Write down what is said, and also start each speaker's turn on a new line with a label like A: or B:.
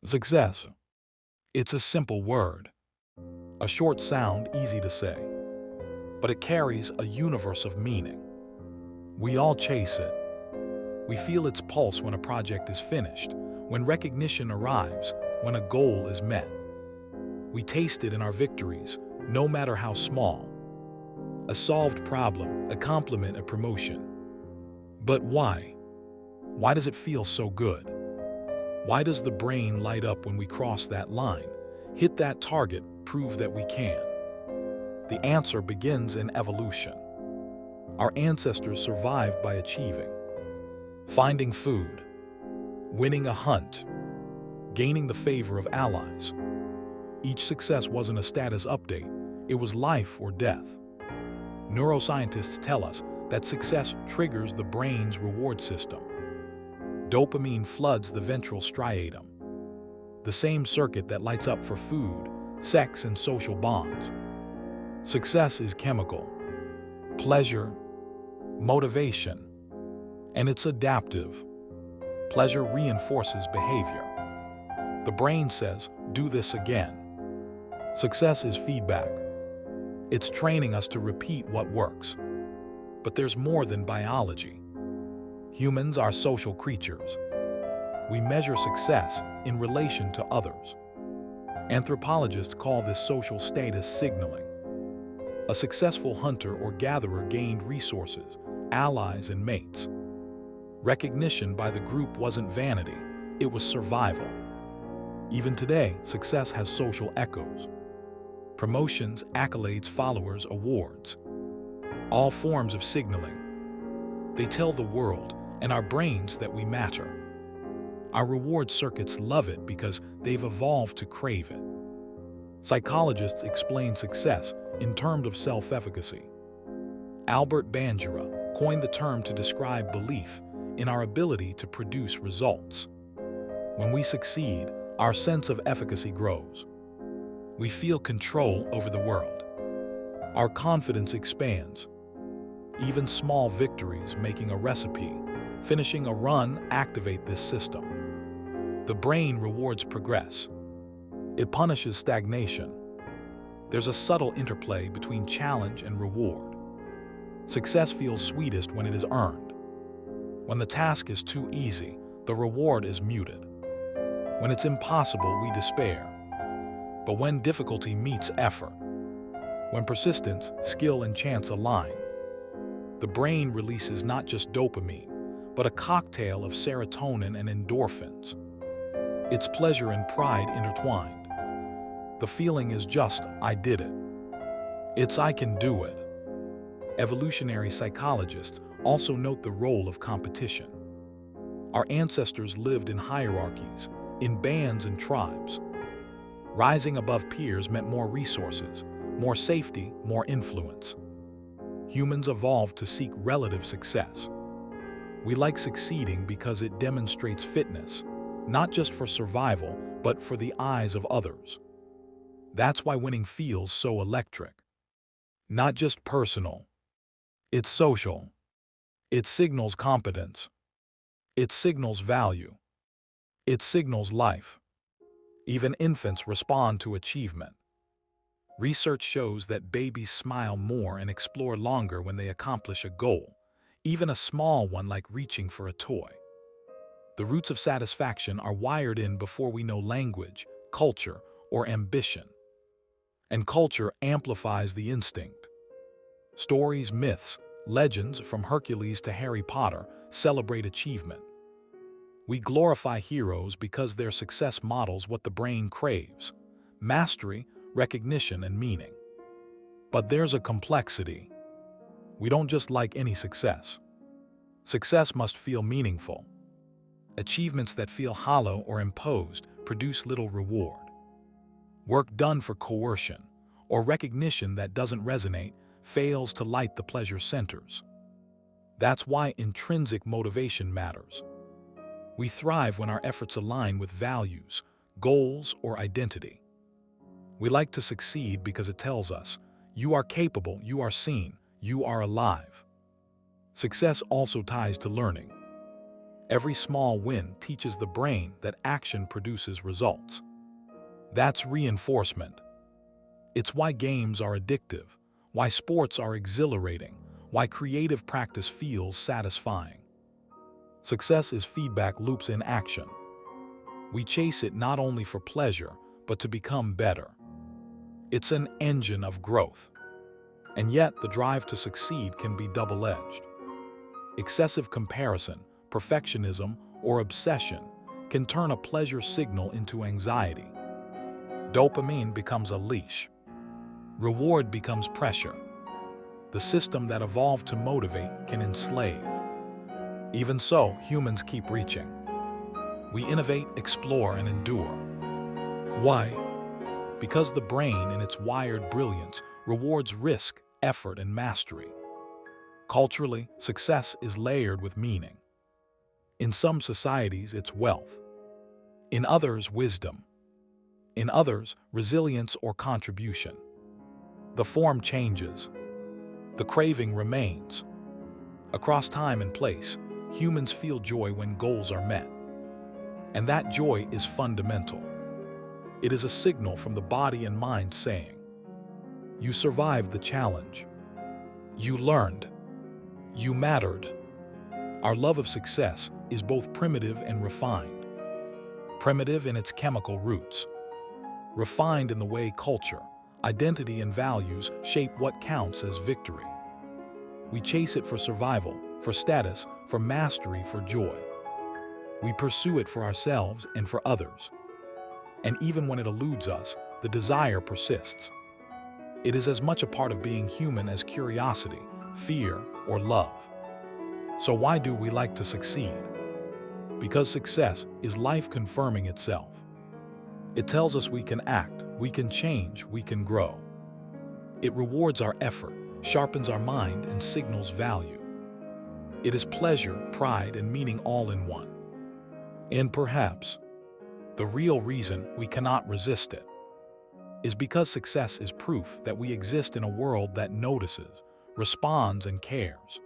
A: Success. It's a simple word, a short sound easy to say, but it carries a universe of meaning. We all chase it. We feel its pulse when a project is finished, when recognition arrives, when a goal is met. We taste it in our victories, no matter how small. A solved problem, a compliment, a promotion. But why? Why does it feel so good? Why does the brain light up when we cross that line, hit that target, prove that we can? The answer begins in evolution. Our ancestors survived by achieving, finding food, winning a hunt, gaining the favor of allies. Each success wasn't a status update, it was life or death. Neuroscientists tell us that success triggers the brain's reward system. Dopamine floods the ventral striatum, the same circuit that lights up for food, sex, and social bonds. Success is chemical, pleasure, motivation, and it's adaptive. Pleasure reinforces behavior. The brain says, "Do this again." Success is feedback. It's training us to repeat what works. But there's more than biology. Humans are social creatures. We measure success in relation to others. Anthropologists call this social status signaling. A successful hunter or gatherer gained resources, allies, and mates. Recognition by the group wasn't vanity, it was survival. Even today, success has social echoes. Promotions, accolades, followers, awards. All forms of signaling. They tell the world and our brains that we matter. Our reward circuits love it because they've evolved to crave it. Psychologists explain success in terms of self-efficacy. Albert Bandura coined the term to describe belief in our ability to produce results. When we succeed, our sense of efficacy grows. We feel control over the world. Our confidence expands. Even small victories, making a recipe, finishing a run, activate this system. The brain rewards progress. It punishes stagnation. There's a subtle interplay between challenge and reward. Success feels sweetest when it is earned. When the task is too easy, the reward is muted. When it's impossible, we despair. But when difficulty meets effort, when persistence, skill, and chance align, the brain releases not just dopamine, but a cocktail of serotonin and endorphins. It's pleasure and pride intertwined. The feeling is just, "I did it." It's "I can do it." Evolutionary psychologists also note the role of competition. Our ancestors lived in hierarchies, in bands and tribes. Rising above peers meant more resources, more safety, more influence. Humans evolved to seek relative success. We like succeeding because it demonstrates fitness, not just for survival, but for the eyes of others. That's why winning feels so electric. Not just personal. It's social. It signals competence. It signals value. It signals life. Even infants respond to achievement. Research shows that babies smile more and explore longer when they accomplish a goal, even a small one like reaching for a toy. The roots of satisfaction are wired in before we know language, culture, or ambition. And culture amplifies the instinct. Stories, myths, legends, from Hercules to Harry Potter, celebrate achievement. We glorify heroes because their success models what the brain craves: mastery, recognition, and meaning. But there's a complexity. We don't just like any success. Success must feel meaningful. Achievements that feel hollow or imposed produce little reward. Work done for coercion or recognition that doesn't resonate fails to light the pleasure centers. That's why intrinsic motivation matters. We thrive when our efforts align with values, goals, or identity. We like to succeed because it tells us, "You are capable, you are seen, you are alive." Success also ties to learning. Every small win teaches the brain that action produces results. That's reinforcement. It's why games are addictive, why sports are exhilarating, why creative practice feels satisfying. Success is feedback loops in action. We chase it not only for pleasure, but to become better. It's an engine of growth. And yet, the drive to succeed can be double-edged. Excessive comparison, perfectionism, or obsession can turn a pleasure signal into anxiety. Dopamine becomes a leash. Reward becomes pressure. The system that evolved to motivate can enslave. Even so, humans keep reaching. We innovate, explore, and endure. Why? Because the brain, in its wired brilliance, rewards risk, effort, and mastery. Culturally, success is layered with meaning. In some societies, it's wealth. In others, wisdom. In others, resilience or contribution. The form changes. The craving remains. Across time and place, humans feel joy when goals are met. And that joy is fundamental. It is a signal from the body and mind saying, "You survived the challenge. You learned. You mattered." Our love of success is both primitive and refined. Primitive in its chemical roots. Refined in the way culture, identity, and values shape what counts as victory. We chase it for survival, for status, for mastery, for joy. We pursue it for ourselves and for others. And even when it eludes us, the desire persists. It is as much a part of being human as curiosity, fear, or love. So why do we like to succeed? Because success is life confirming itself. It tells us we can act, we can change, we can grow. It rewards our effort, sharpens our mind, and signals value. It is pleasure, pride, and meaning all in one. And perhaps, the real reason we cannot resist it is because success is proof that we exist in a world that notices, responds, and cares.